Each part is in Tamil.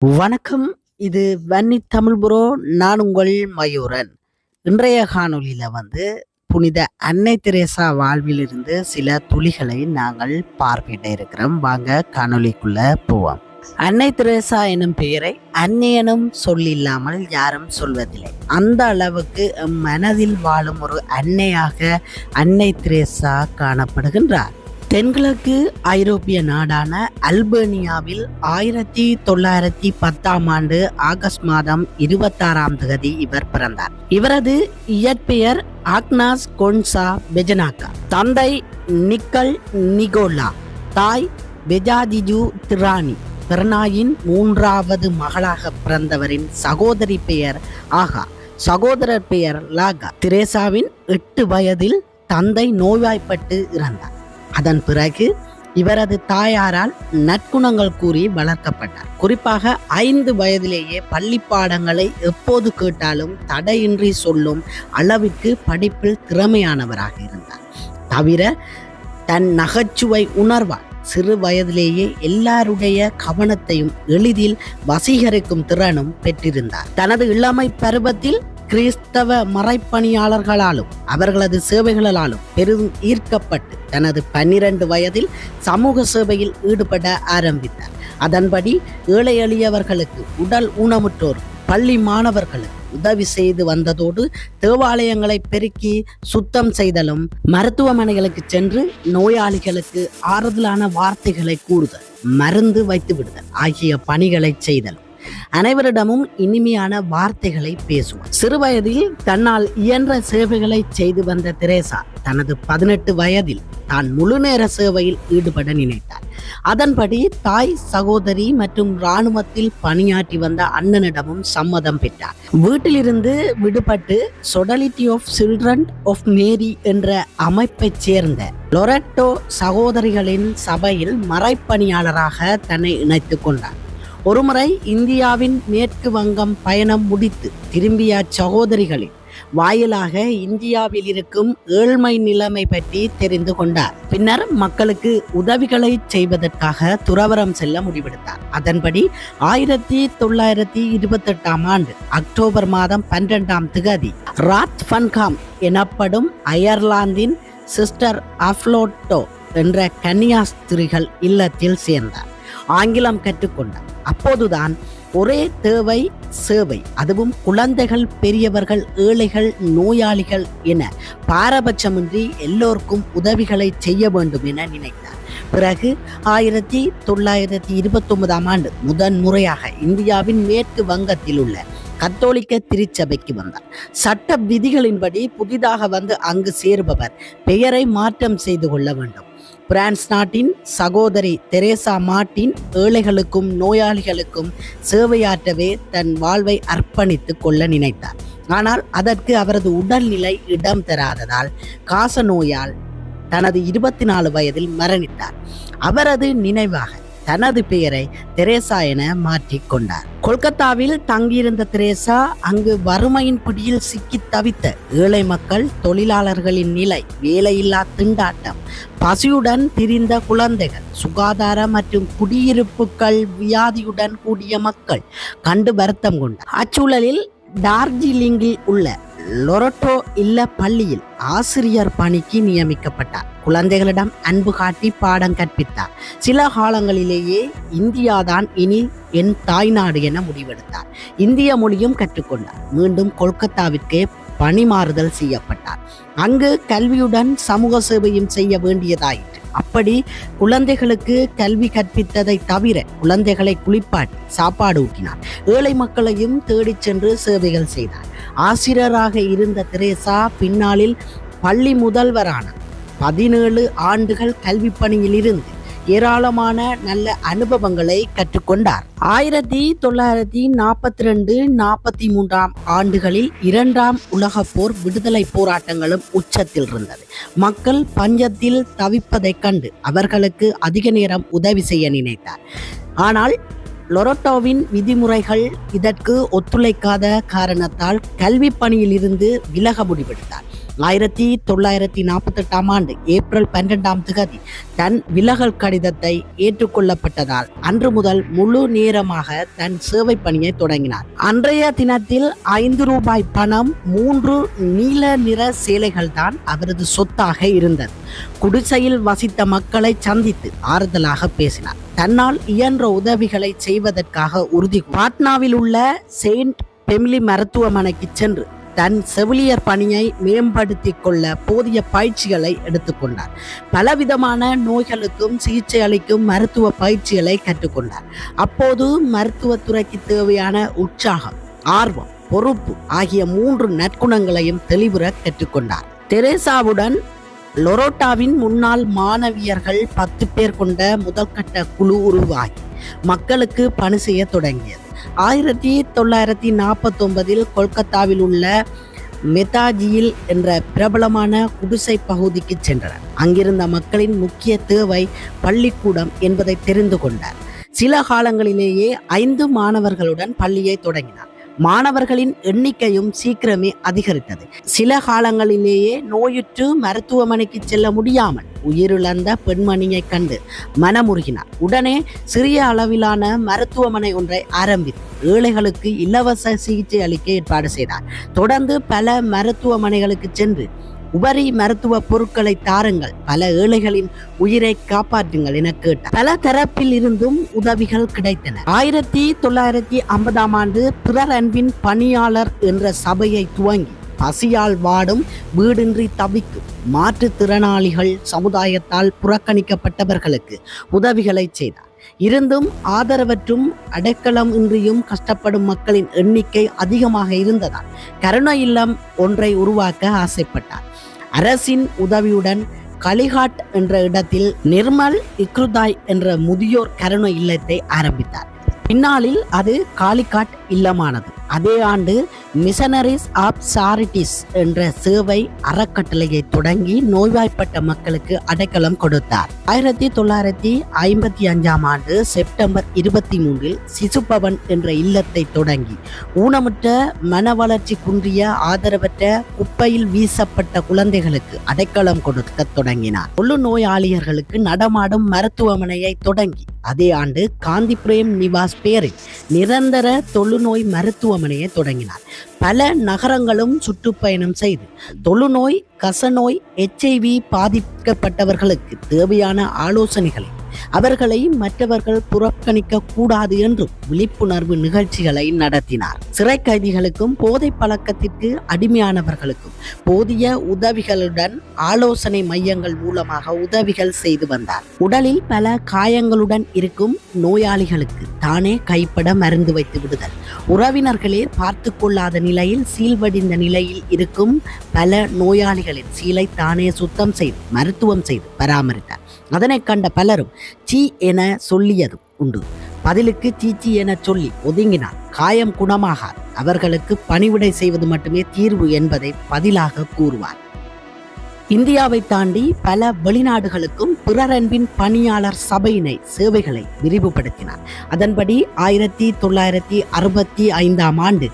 வணக்கம். இது வன்னி தமிழ் புரோ. நான் உங்கள் மயூரன். இன்றைய காணொளியில புனித அன்னை தெரேசா வாழ்விலிருந்து சில துளிகளை நாங்கள் பார்வையிட இருக்கிறோம். வாங்க காணொளிக்குள்ள போவோம். அன்னை தெரேசா எனும் பெயரை அன்னை எனும் சொல்லில்லாமல் யாரும் சொல்வதில்லை. அந்த அளவுக்கு மனதில் வாழும் ஒரு அன்னையாக அன்னை தெரேசா காணப்படுகின்றார். தென்கிழக்கு ஐரோப்பிய நாடான அல்பேனியாவில் 1910 ஆகஸ்ட் மாதம் 26 இவர் பிறந்தார். இவரது இயற்பெயர் ஆக்னாஸ் கொன்சா பெஜனாக்கா. தந்தை நிக்கல் நிகோலா, தாய் பெஜாதிஜு திரானி. பெர்னாயின் 3வது மகளாக பிறந்தவரின் சகோதரி பெயர் ஆகா, சகோதரர் பெயர் லாகா. தெரேசாவின் 8 வயதில் தந்தை நோய்வாய்ப்பட்டு இறந்தார். அதன் பிறகு இவரது தாயாரால் நற்குணங்கள் கூறி வளர்க்கப்பட்டார். குறிப்பாக 5 வயதிலேயே பள்ளி பாடங்களை எப்போது கேட்டாலும் தடையின்றி சொல்லும் அளவிற்கு படிப்பில் திறமையானவராக இருந்தார். தவிர தன் நகைச்சுவை உணர்வால் சிறு வயதிலேயே எல்லாருடைய கவனத்தையும் எளிதில் வசீகரிக்கும் திறனும் பெற்றிருந்தார். தனது இளமை பருவத்தில் கிறிஸ்தவ மறைப்பணியாளர்களாலும் அவர்களது சேவைகளாலும் பெரும் ஈர்க்கப்பட்டு தனது 12 வயதில் சமூக சேவையில் ஈடுபட ஆரம்பித்தார். அதன்படி ஏழை எளியவர்களுக்கு, உடல் ஊனமுற்றோர், பள்ளி மாணவர்களுக்கு உதவி செய்து வந்ததோடு தேவாலயங்களை பெருக்கி சுத்தம் செய்தலும், மருத்துவமனைகளுக்கு சென்று நோயாளிகளுக்கு ஆறுதலான வார்த்தைகளை கூறுதல், மருந்து வைத்து விடுதல் ஆகிய பணிகளை செய்தலும், அனைவரிடமும் இனிமையான வார்த்தைகளை பேசுவார். சிறுவயதில் தன்னால் இயன்ற சேவைகளை செய்து வந்த தெரேசா தனது 18 வயதில் தான் முழுநேர சேவையில் ஈடுபட நினைத்தார். அதன்படி தாய், சகோதரி மற்றும் இராணுவத்தில் பணியாற்றி வந்த அண்ணனிடமும் சம்மதம் பெற்றார். வீட்டிலிருந்து விடுபட்டு சொடலிட்டி ஆஃப் சில்ட்ரன் ஆஃப் மேரி என்ற அமைப்பைச் சேர்ந்த லொரெட்டோ சகோதரிகளின் சபையில் மறைப்பணியாளராக தன்னை இணைத்துக் கொண்டார். ஒருமுறை இந்தியாவின் மேற்கு வங்கம் பயணம் முடித்து திரும்பிய சகோதரிகளின் வாயிலாக இந்தியாவில் இருக்கும் ஏழ்மை நிலைமை பற்றி தெரிந்து கொண்டார். பின்னர் மக்களுக்கு உதவிகளை செய்வதற்காக துறவரம் செல்ல முடிவெடுத்தார். அதன்படி 1928 அக்டோபர் மாதம் 12 ராத்ஃபன்காம் எனப்படும் அயர்லாந்தின் சிஸ்டர் அஃப்லோட்டோ என்ற கன்னியாஸ்திரிகள் இல்லத்தில் சேர்ந்தார். ஆங்கிலம் கற்றுக்கொண்டார். அப்போதுதான் ஒரே தேவை சேவை, அதுவும் குழந்தைகள், பெரியவர்கள், ஏழைகள், நோயாளிகள் என பாரபட்சமின்றி எல்லோருக்கும் உதவிகளை செய்ய வேண்டும் என நினைத்தார். பிறகு 1929 முதன்முறையாக இந்தியாவின் மேற்கு வங்கத்தில் உள்ள கத்தோலிக்க திருச்சபைக்கு வந்தார். சட்ட விதிகளின்படி புதிதாக அங்கு சேருபவர் பெயரை மாற்றம் செய்து கொள்ள வேண்டும். பிரான்ஸ் நாட்டின் சகோதரி தெரேசா மார்ட்டின் ஏழைகளுக்கும் நோயாளிகளுக்கும் சேவையாற்றவே தன் வாழ்வை அர்ப்பணித்துக் கொள்ள நினைத்தார். ஆனால் அதற்கு அவரது உடல்நிலை இடம் தராததால் காச நோயால் தனது 24 வயதில் மரணித்தார். அவரது நினைவாக தனது பெயரை தெரேசா என மாற்றிக்கொண்டார். கொல்கத்தாவில் தங்கியிருந்த தெரேசா அங்கு வறுமையின் பிடியில் சிக்கி தவித்த ஏழை மக்கள், தொழிலாளர்களின் நிலை, வேலையில்லா திண்டாட்டம், பசியுடன் திரிந்த குழந்தைகள், சுகாதார மற்றும் குடியிருப்புகள், வியாதியுடன் கூடிய மக்கள் கண்டு வருத்தம் கொண்டார். அச்சூழலில் டார்ஜிலிங்கில் உள்ள லொரெட்டோ இல்ல பள்ளியில் ஆசிரியர் பணிக்கு நியமிக்கப்பட்டார். குழந்தைகளிடம் அன்பு காட்டி பாடம் கற்பித்தார். சில காலங்களிலேயே இந்தியாதான் இனி என் தாய்நாடு என முடிவெடுத்தார். இந்திய மொழியும் கற்றுக்கொண்டார். மீண்டும் கொல்கத்தாவிற்கே பணிமாறுதல் செய்யப்பட்டார். அங்கு கல்வியுடன் சமூக சேவையும் செய்ய வேண்டியதாயிற்று. அப்படி குழந்தைகளுக்கு கல்வி கற்பித்ததை தவிர குழந்தைகளை குளிப்பாட்டி சாப்பாடு ஊட்டினார். ஏழை மக்களையும் தேடிச் சென்று சேவைகள் செய்தார். ஆசிரியராக இருந்த தெரேசா பின்னாளில் பள்ளி முதல்வரானார். 17 ஆண்டுகள் கல்வி பணியில் இருந்து ஏராளமான நல்ல அனுபவங்களை கற்றுக்கொண்டார். 1942-43 ஆண்டுகளில் 2ஆம் உலகப் போர் விடுதலை போராட்டங்களும் உச்சத்தில் இருந்தது. மக்கள் பஞ்சத்தில் தவிப்பதைக் கண்டு அவர்களுக்கு அதிக நேரம் உதவி செய்ய நினைத்தார். ஆனால் லொரெட்டோவின் விதிமுறைகள் இதற்கு ஒத்துழைக்காத காரணத்தால் கல்வி பணியில் இருந்து விலக முடிவெடுத்தார். 1948 ஆண்டு ஏப்ரல் 12 தன் விலகல் கடிதத்தை ஏற்றுக்கொள்ளப்பட்டதால் அன்று முதல் முழு நேரமாக தன் சேவை பணியை தொடங்கினார். அன்றைய தினத்தில் 5 ரூபாய் பணம் 3 நீல நிற சேலைகள் தான் அவரது சொத்தாக இருந்தது. குடிசையில் வசித்த மக்களை சந்தித்து ஆறுதலாக பேசினார். தன்னால் இயன்ற உதவிகளை செய்வதற்காக உறுதி பாட்னாவில் உள்ள செயின்ட் பெமிலி மருத்துவமனைக்கு சென்று தன் செவிலியர் பணியை மேம்படுத்திக் கொள்ள போதிய பயிற்சிகளை எடுத்துக்கொண்டார். பலவிதமான நோய்களுக்கும் சிகிச்சை அளிக்கும் மருத்துவ பயிற்சிகளை கற்றுக்கொண்டார். அப்போது மருத்துவத்துறைக்கு தேவையான உற்சாகம், ஆர்வம், பொறுப்பு ஆகிய 3 நற்குணங்களையும் தெளிவுற கற்றுக்கொண்டார். தெரேசாவுடன் லொரோட்டாவின் முன்னாள் மாணவியர்கள் 10 பேர் கொண்ட முதல்கட்ட குழு உருவாகி மக்களுக்கு பணி செய்ய தொடங்கியது. 1949 கொல்கத்தாவில் உள்ள மெதாஜியில் என்ற பிரபலமான குடிசை பகுதிக்கு சென்றனர். அங்கிருந்த மக்களின் முக்கிய தேவை பள்ளிக்கூடம் என்பதை தெரிந்து கொண்டார். சில காலங்களிலேயே 5 மாணவர்களுடன் பள்ளியை தொடங்கினார். மாணவர்களின் எண்ணிக்கையும் சீக்கிரமே அதிகரித்தது. சில காலங்களிலேயே நோயுற்று மருத்துவமனைக்கு செல்ல முடியாமல் உயிரிழந்த பெண்மணியை கண்டு மனமுருகினார். உடனே சிறிய அளவிலான மருத்துவமனை ஒன்றை ஆரம்பித்து ஏழைகளுக்கு இலவச சிகிச்சை அளிக்க ஏற்பாடு செய்தார். தொடர்ந்து பல மருத்துவமனைகளுக்கு சென்று உபரி மருத்துவ பொருட்களை தாருங்கள், பல ஏழைகளின் உயிரை காப்பாற்றுங்கள் என கேட்டார். பல தரப்பில் இருந்தும் உதவிகள் கிடைத்தன. 1950 ஆண்டு பிறர் அன்பின் பணியாளர் என்ற சபையை துவங்கி பசியால் வாடும், வீடின்றி தவிக்கும் மாற்றுத்திறனாளிகள், சமுதாயத்தால் புறக்கணிக்கப்பட்டவர்களுக்கு உதவிகளை செய்தார். இருந்தும் ஆதரவற்றும் அடைக்கலம் இன்றியும் கஷ்டப்படும் மக்களின் எண்ணிக்கை அதிகமாக இருந்ததால் கருணை இல்லம் ஒன்றை உருவாக்க ஆசைப்பட்டார். அரசின் உதவியுடன் கலிகாட் என்ற இடத்தில் நிர்மல் இக்ருதாய் என்ற முதியோர் கருணை இல்லத்தை ஆரம்பித்தார். பின்னாளில் அது காலிகாட் இல்லமானது. அதே ஆண்டு மிஷனரிஸ் ஆப் சாரிட்டிஸ் என்ற சேவை அறக்கட்டளையை தொடங்கி நோய்வாய்ப்பட்ட மக்களுக்கு அடைக்கலம் கொடுத்தார். 1955 ஆண்டு செப்டம்பர் 23 சிசுபவன் என்ற இல்லத்தை தொடங்கி ஊனமுற்ற, மன வளர்ச்சி குன்றிய, ஆதரவற்ற, குப்பையில் வீசப்பட்ட குழந்தைகளுக்கு அடைக்கலம் கொடுக்க தொடங்கினார். தொழுநோயாளிகளுக்கு நடமாடும் மருத்துவமனையை தொடங்கி அதே ஆண்டு காந்தி பிரேம் நிவாஸ் பேரில் நிரந்தர தொழுநோய் மருத்துவமனையை தொடங்கினார். பல நகரங்களும் சுற்றுப்பயணம் செய்து தொழுநோய், கசநோய், HIV பாதிக்கப்பட்டவர்களுக்கு தேவையான ஆலோசனைகளை, அவர்களை மற்றவர்கள் புறக்கணிக்க கூடாது என்றும் விழிப்புணர்வு நிகழ்ச்சிகளை நடத்தினார். சிறை கைதிகளுக்கும் போதை பழக்கத்திற்கு அடிமையானவர்களுக்கும் போதிய உதவிகளுடன் ஆலோசனை மையங்கள் மூலமாக உதவிகள் செய்து வந்தார். உடலில் பல காயங்களுடன் இருக்கும் நோயாளிகளுக்கு தானே கைப்பட மருந்து வைத்து விடுதல், உறவினர்களே பார்த்து கொள்ளாத நிலையில் சீல்வடிந்த நிலையில் இருக்கும் பல நோயாளிகளின் சீலை தானே சுத்தம் செய்து மருத்துவம் செய்து பராமரித்தார். அதனை கண்ட பலரும் சீ என சொல்லியதும் உண்டு. பதிலுக்கு சீச்சி என சொல்லி ஒதுங்கினார். காயம் குணமாகார், அவர்களுக்கு பணிவிடை செய்வது மட்டுமே தீர்வு என்பதை பதிலாக கூறுவார். இந்தியாவை தாண்டி பல வெளிநாடுகளுக்கும் பிறரன்பின் பணியாளர் சபையினை சேவைகளை விரிவுபடுத்தினார். அதன்படி 1965 ஆண்டு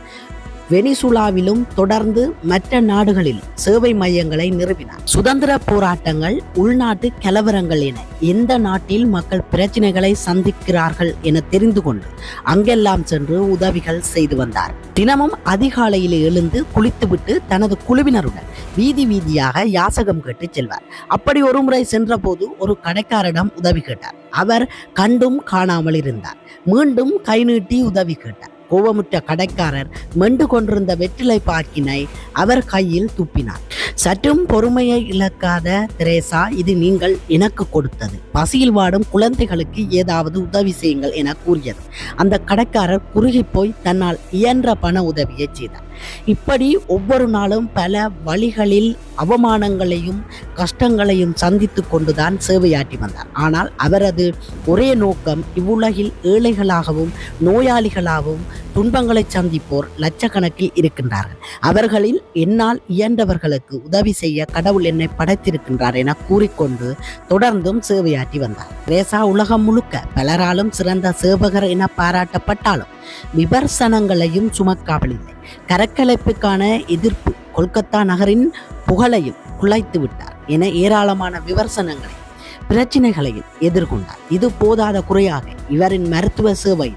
வெனிசுலாவிலும் தொடர்ந்து மற்ற நாடுகளிலும் சேவை மையங்களை நிறுவினார். சுதந்திர போராட்டங்கள், உள்நாட்டு கலவரங்கள் என எந்த நாட்டில் மக்கள் பிரச்சனைகளை சந்திக்கிறார்கள் என தெரிந்து கொண்டு அங்கெல்லாம் சென்று உதவிகள் செய்து வந்தார். தினமும் அதிகாலையில் எழுந்து குளித்துவிட்டு தனது குழுவினருடன் வீதி வீதியாக யாசகம் கேட்டு செல்வார். அப்படி ஒரு முறை சென்ற போது ஒரு கடைக்காரரிடம் உதவி கேட்டார். அவர் கண்டும் காணாமல் இருந்தார். மீண்டும் கை நீட்டி உதவி கேட்டார். கோபமுற்ற கடைக்காரர் மெண்டு கொண்டிருந்த வெற்றிலை பாக்கினை அவர் கையில் துப்பினார். சற்றும் பொறுமையை இழக்காத தெரேசா, இது நீங்கள் எனக்கு கொடுத்தது, பசியில் வாடும் குழந்தைகளுக்கு ஏதாவது உதவி செய்யுங்கள் என கூறியது. அந்த கடைக்காரர் குறுகி போய் தன்னால் இயன்ற பண உதவியை செய்தார். இப்படி ஒவ்வொரு நாளும் பல வழிகளில் அவமானங்களையும் கஷ்டங்களையும் சந்தித்து கொண்டுதான் சேவையாற்றி வந்தார். ஆனால் அவரது ஒரே நோக்கம் இவ்வுலகில் ஏழைகளாகவும் நோயாளிகளாகவும் துன்பங்களை சந்திப்போர் லட்சக்கணக்கில் இருக்கின்றார்கள். அவர்களில் என்னால் இயன்றவர்களுக்கு உதவி செய்ய கடவுள் என்னை படைத்திருக்கின்றார் என கூறிக்கொண்டு தொடர்ந்தும் சேவையாற்றி வந்தார். தெரேசா உலகம் முழுக்க பலராலும் சிறந்த சேவகர் என பாராட்டப்பட்டாலும் விமர்சனங்களையும் சுமக்காமல் இல்லை. கரக்கலைப்புக்கான எதிர்ப்பு கொல்கத்தா நகரின் புகழையும் குலைத்து விட்டார் என ஏராளமான விமர்சனங்களை பிரச்சினைகளையும் எதிர்கொண்டார். இது போதாத குறையாக இவரின் மருத்துவ சேவை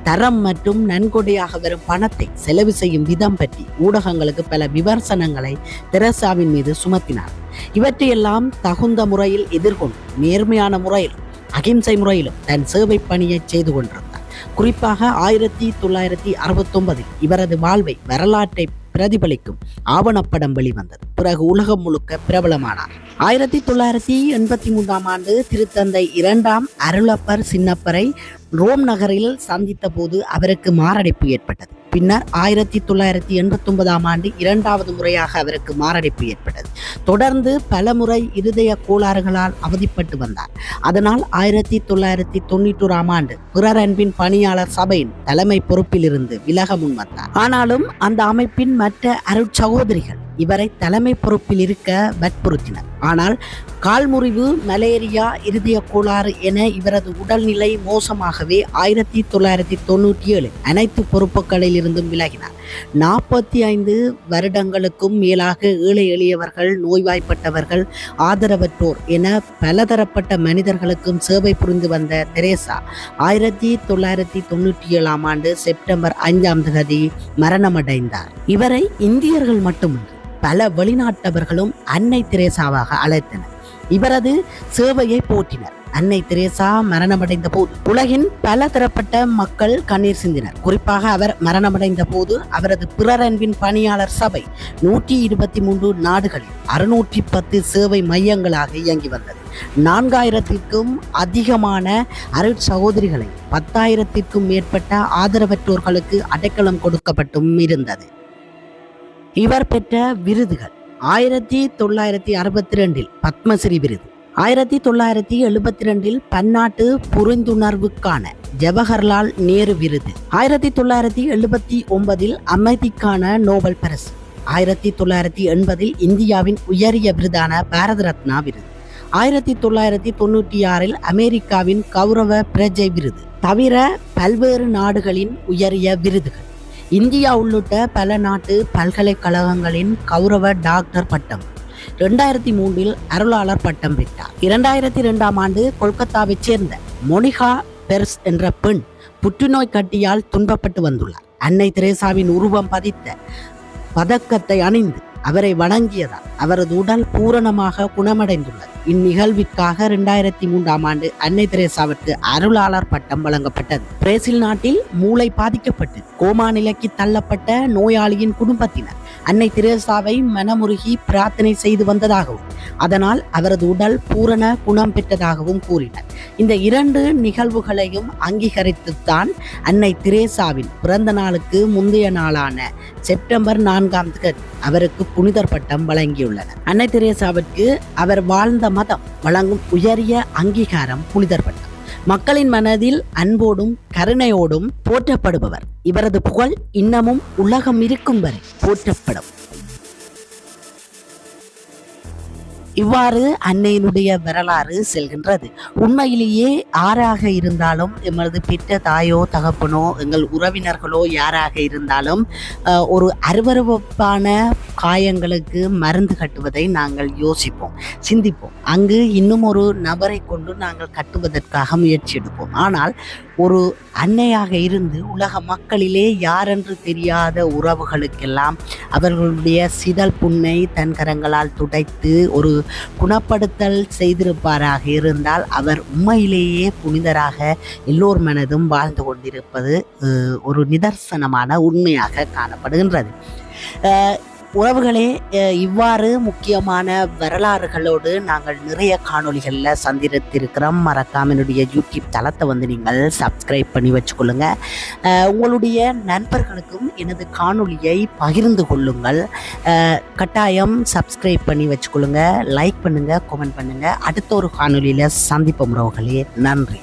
தரம் மற்றும் நன்கொடையாக வரும் பணத்தை செலவு செய்யும் விதம் பற்றி ஊடகங்களுக்கு பல விமர்சனங்களை தெரேசாவின் மீது சுமத்தினார். இவற்றையெல்லாம் தகுந்த முறையில் எதிர்கொண்டு நேர்மையான முறையிலும் அகிம்சை முறையிலும் தன் சேவை பணியை செய்து கொண்டிருந்தார். குறிப்பாக 1969 இவரது வாழ்வை வரலாற்றை பிரதிபலிக்கும் ஆவணப்படம் வெளிவந்தது. பிறகு உலகம் முழுக்க பிரபலமானார். 1983 திருத்தந்தை 2ஆம் அருளப்பர் சின்னப்பரை ரோம் நகரில் சந்தித்த போது அவருக்கு மாரடைப்பு ஏற்பட்டது. பின்னர் 1989 இரண்டாவது முறையாக அவருக்கு மாரடைப்பு ஏற்பட்டது. தொடர்ந்து பல முறை இருதய கோளாறுகளால் அவதிப்பட்டு வந்தார். அதனால் 1991 பிறர் அன்பின் பணியாளர் சபையின் தலைமை பொறுப்பில் இருந்து விலக முன்வந்தார். ஆனாலும் அந்த அமைப்பின் மற்ற அருட்சகோதரிகள் இவரை தலைமை பொறுப்பில் இருக்க வற்புறுத்தினர். ஆனால் கால்முறிவு, மலேரியா, இருதய கோளாறு என இவரது உடல்நிலை மோசமாகவே 1997 அனைத்து பொறுப்புகளில் இருந்தும் விலகினார். 45 வருடங்களுக்கும் மேலாக ஏழை எளியவர்கள், நோய்வாய்ப்பட்டவர்கள், ஆதரவற்றோர் என பலதரப்பட்ட மனிதர்களுக்கும் சேவை புரிந்து வந்த தெரேசா 1997 செப்டம்பர் 5 மரணமடைந்தார். இவரை இந்தியர்கள் மட்டுமின்றி பல வெளிநாட்டவர்களும் அன்னை தெரேசாவாக அழைத்தனர். இவரது சேவையை போற்றினர். அன்னை தெரேசா மரணமடைந்த போது உலகின் பல தரப்பட்ட மக்கள் கண்ணீர் சிந்தினர். குறிப்பாக அவர் மரணமடைந்த போது அவரது பிறரன்பின் பணியாளர் சபை 123 நாடுகளில் 610 சேவை மையங்களாக இயங்கி வந்தது. 4000க்கும் அதிகமான அருட்சகோதரிகளை 10,000க்கும் மேற்பட்ட ஆதரவற்றோர்களுக்கு அடைக்கலம் கொடுக்கப்பட்டும் இருந்தது. இவர் பெற்ற விருதுகள்: 1962 பத்மஸ்ரீ விருது, 1972 பன்னாட்டு புரிந்துணர்வுக்கான ஜவஹர்லால் நேரு விருது, 1979 அமைதிக்கான நோபல் பரிசு, 1980 இந்தியாவின் உயரிய விருதான பாரத ரத்னா விருது, 1996 அமெரிக்காவின் கௌரவ பிரஜை விருது தவிர பல்வேறு நாடுகளின் உயரிய விருதுகள், இந்தியா உள்ளிட்ட பல நாட்டு பல்கலைக்கழகங்களின் கௌரவ டாக்டர் பட்டம், 2003 அருளாளர் பட்டம் பெற்றார். 2002 கொல்கத்தாவைச் சேர்ந்த மோனிகா பெர்ஸ் என்ற பெண் புற்றுநோய் கட்டியால் துன்பப்பட்டு வந்துள்ளார். அன்னை தெரேசாவின் உருவம் பதித்த பதக்கத்தை அணிந்து அவரை வணங்கியதால் அவரது உடல் பூரணமாக குணமடைந்துள்ளது. இந்நிகழ்விற்காக 2003 அன்னை தெரேசாவிற்கு அருளாளர் பட்டம் வழங்கப்பட்டது. பிரேசில் நாட்டில் மூளை பாதிக்கப்பட்டு கோமா நிலைக்கு தள்ளப்பட்ட நோயாளியின் குடும்பத்தினர் அன்னை தெரேசாவை மனமுருகி பிரார்த்தனை செய்து வந்ததாகவும் அதனால் அவரது உடல் பூரண குணம் பெற்றதாகவும் கூறினர். இந்த 2 நிகழ்வுகளையும் அங்கீகரித்துத்தான் அன்னை தெரேசாவின் பிறந்த நாளுக்கு முந்தைய நாளான செப்டம்பர் 4 அவருக்கு புனிதர் பட்டம் வழங்கியுள்ளனர். அன்னை தெரேசாவிற்கு அவர் வாழ்ந்த மதம் வழங்கும் உயரிய அங்கீகாரம் புனிதர் பட்டம். மக்களின் மனதில் அன்போடும் கருணையோடும் போற்றப்படுபவர். இவரது புகழ் இன்னமும் உலகம் இருக்கும் வரை போற்றப்படும். இவ்வாறு அன்னையினுடைய வரலாறு செல்கின்றது. உண்மையிலேயே யாராக இருந்தாலும், எமது பெற்ற தாயோ தகப்பனோ எங்கள் உறவினர்களோ யாராக இருந்தாலும் ஒரு அருவருப்பான காயங்களுக்கு மருந்து கட்டுவதை நாங்கள் யோசிப்போம், சிந்திப்போம். அங்கு இன்னும் ஒரு நபரை கொண்டு நாங்கள் கட்டுவதற்காக முயற்சி எடுப்போம். ஆனால் ஒரு அன்னையாக இருந்து உலக மக்களிலே யாரென்று தெரியாத உறவுகளுக்கெல்லாம் அவர்களுடைய சிதல் புண்ணை தன் கரங்களால் துடைத்து ஒரு குணப்படுத்தல் செய்திருப்பாராக இருந்தால் அவர் உண்மையிலேயே புனிதராக எல்லோர் மனதும் வாழ்ந்து கொண்டிருப்பது ஒரு நிதர்சனமான உண்மையாக காணப்படுகின்றது. உறவுகளே, இவ்வாறு முக்கியமான வரலாறுகளோடு நாங்கள் நிறைய காணொளிகளில் சந்தித்திருக்கிறோம். மறக்காம என்னுடைய யூடியூப் தளத்தை நீங்கள் சப்ஸ்கிரைப் பண்ணி வச்சுக்கொள்ளுங்க. உங்களுடைய நண்பர்களுக்கும் எனது காணொளியை பகிர்ந்து கொள்ளுங்கள். கட்டாயம் சப்ஸ்கிரைப் பண்ணி வச்சுக்கொள்ளுங்க, லைக் பண்ணுங்க, கமெண்ட் பண்ணுங்க. அடுத்த ஒரு காணொளியில் சந்திப்போம் உறவுகளே. நன்றி.